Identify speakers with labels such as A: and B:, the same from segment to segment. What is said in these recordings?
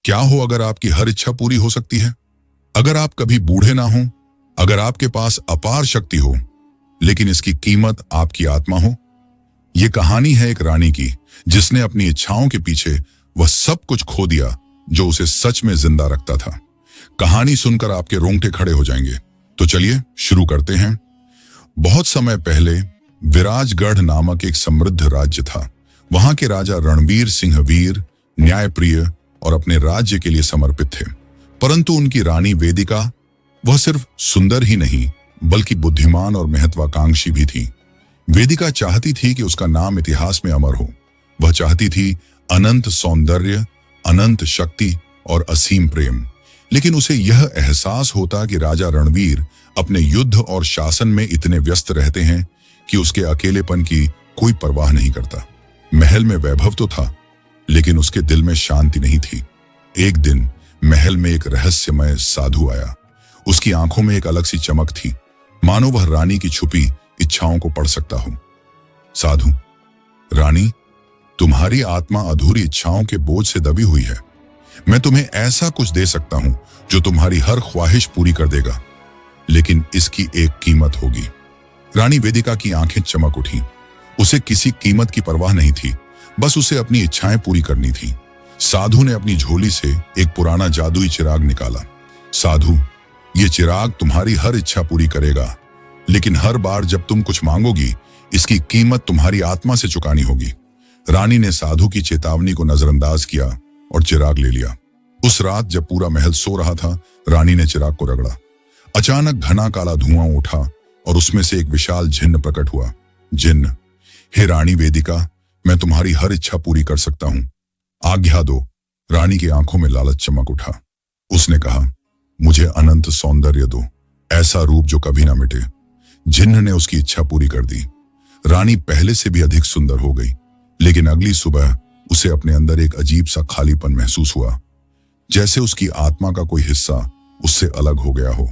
A: क्या हो अगर आपकी हर इच्छा पूरी हो सकती है? अगर आप कभी बूढ़े ना हो, अगर आपके पास अपार शक्ति हो, लेकिन इसकी कीमत आपकी आत्मा हो। यह कहानी है एक रानी की, जिसने अपनी इच्छाओं के पीछे वह सब कुछ खो दिया जो उसे सच में जिंदा रखता था। कहानी सुनकर आपके रोंगटे खड़े हो जाएंगे। तो चलिए शुरू करते हैं। बहुत समय पहले विराजगढ़ नामक एक समृद्ध राज्य था। वहां के राजा रणवीर सिंह वीर, न्यायप्रिय और अपने राज्य के लिए समर्पित थे। परंतु उनकी रानी वेदिका, वह सिर्फ सुंदर ही नहीं बल्कि बुद्धिमान और महत्वाकांक्षी भी थी। वेदिका चाहती थी कि उसका नाम इतिहास में अमर हो। वह चाहती थी अनंत सौंदर्य, अनंत शक्ति और असीम प्रेम। लेकिन उसे यह एहसास होता कि राजा रणवीर अपने युद्ध और शासन में इतने व्यस्त रहते हैं कि उसके अकेलेपन की कोई परवाह नहीं करता। महल में वैभव तो था, लेकिन उसके दिल में शांति नहीं थी। एक दिन महल में एक रहस्यमय साधु आया। उसकी आंखों में एक अलग सी चमक थी, मानो वह रानी की छुपी इच्छाओं को पढ़ सकता हो। साधु: रानी, तुम्हारी आत्मा अधूरी इच्छाओं के बोझ से दबी हुई है। मैं तुम्हें ऐसा कुछ दे सकता हूं जो तुम्हारी हर ख्वाहिश पूरी कर देगा, लेकिन इसकी एक कीमत होगी। रानी वेदिका की आंखें चमक उठी। उसे किसी कीमत की परवाह नहीं थी, बस उसे अपनी इच्छाएं पूरी करनी थी। साधु ने अपनी झोली से एक पुराना जादुई चिराग निकाला। साधु, ये चिराग तुम्हारी हर इच्छा पूरी करेगा, लेकिन हर बार जब तुम कुछ मांगोगी, इसकी कीमत तुम्हारी आत्मा से चुकानी होगी। रानी ने साधु की चेतावनी को नजरअंदाज किया और चिराग ले लिया। उस रात जब पूरा महल सो रहा था, रानी ने चिराग को रगड़ा। अचानक घना काला धुआं उठा और उसमें से एक विशाल जिन्न प्रकट हुआ। जिन्न: हे रानी वेदिका, मैं तुम्हारी हर इच्छा पूरी कर सकता हूं, आज्ञा दो। रानी की आंखों में लालच चमक उठा। उसने कहा, मुझे अनंत सौंदर्य दो, ऐसा रूप जो कभी ना मिटे। जिन्न ने उसकी इच्छा पूरी कर दी। रानी पहले से भी अधिक सुंदर हो गई, लेकिन अगली सुबह उसे अपने अंदर एक अजीब सा खालीपन महसूस हुआ, जैसे उसकी आत्मा का कोई हिस्सा उससे अलग हो गया हो।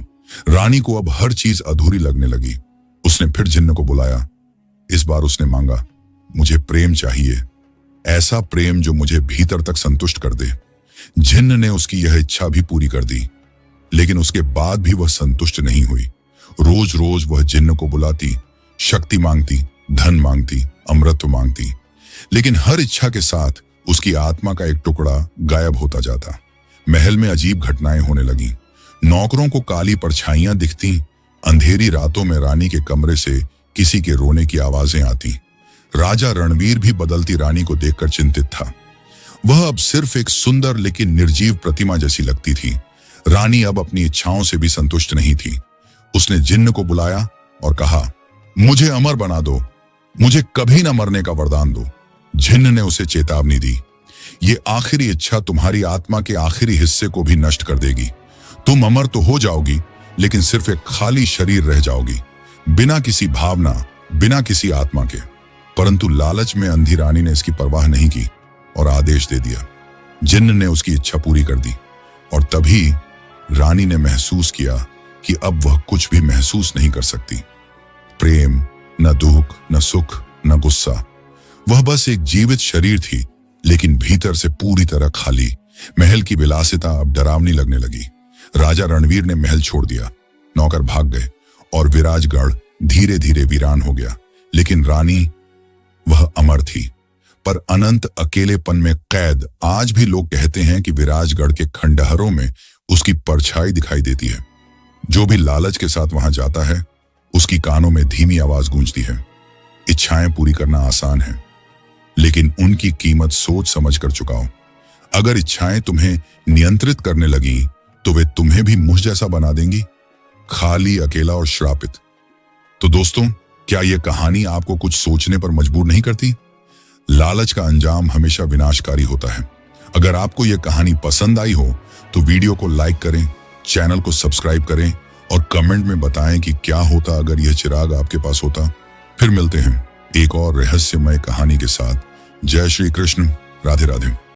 A: रानी को अब हर चीज अधूरी लगने लगी। उसने फिर जिन्न को बुलाया। इस बार उसने मांगा, मुझे प्रेम चाहिए, ऐसा प्रेम जो मुझे भीतर तक संतुष्ट कर दे। जिन्न ने उसकी यह इच्छा भी पूरी कर दी, लेकिन उसके बाद भी वह संतुष्ट नहीं हुई। रोज रोज वह जिन्न को बुलाती, शक्ति मांगती, धन मांगती, अमृत मांगती, लेकिन हर इच्छा के साथ उसकी आत्मा का एक टुकड़ा गायब होता जाता। महल में अजीब घटनाएं होने लगीं। नौकरों को काली परछाइयां दिखती। अंधेरी रातों में रानी के कमरे से किसी के रोने की आवाजें आती। राजा रणवीर भी बदलती रानी को देखकर चिंतित था। वह अब सिर्फ एक सुंदर लेकिन निर्जीव प्रतिमा जैसी लगती थी। रानी अब अपनी इच्छाओं से भी संतुष्ट नहीं थी। उसने जिन्न को बुलाया और कहा, मुझे अमर बना दो, मुझे कभी न मरने का वरदान दो। जिन्न ने उसे चेतावनी दी, ये आखिरी इच्छा तुम्हारी आत्मा के आखिरी हिस्से को भी नष्ट कर देगी। तुम अमर तो हो जाओगी, लेकिन सिर्फ एक खाली शरीर रह जाओगी, बिना किसी भावना, बिना किसी आत्मा के। परंतु लालच में अंधी रानी ने इसकी परवाह नहीं की और आदेश दे दिया। जिन्न ने उसकी इच्छा पूरी कर दी और तभी रानी ने महसूस किया कि अब वह कुछ भी महसूस नहीं कर सकती। प्रेम, न दुख, न सुख, न गुस्सा। वह बस एक जीवित शरीर थी, लेकिन भीतर से पूरी तरह खाली। महल की विलासिता अब डरावनी लगने लगी। राजा रणवीर ने महल छोड़ दिया, नौकर भाग गए और विराजगढ़ धीरे धीरे वीरान हो गया। लेकिन रानी, वह अमर थी, पर अनंत अकेलेपन में कैद। आज भी लोग कहते हैं कि विराजगढ़ के खंडहरों में उसकी परछाई दिखाई देती है। जो भी लालच के साथ वहां जाता है, उसकी कानों में धीमी आवाज गूंजती है। इच्छाएं पूरी करना आसान है, लेकिन उनकी कीमत सोच समझ कर चुकाओ। अगर इच्छाएं तुम्हें नियंत्रित करने लगी, तो वे तुम्हें भी मुझ जैसा बना देंगी, खाली, अकेला और श्रापित। तो दोस्तों, क्या यह कहानी आपको कुछ सोचने पर मजबूर नहीं करती? लालच का अंजाम हमेशा विनाशकारी होता है। अगर आपको यह कहानी पसंद आई हो तो वीडियो को लाइक करें, चैनल को सब्सक्राइब करें और कमेंट में बताएं कि क्या होता अगर यह चिराग आपके पास होता। फिर मिलते हैं एक और रहस्यमय कहानी के साथ। जय श्री कृष्ण, राधे राधे।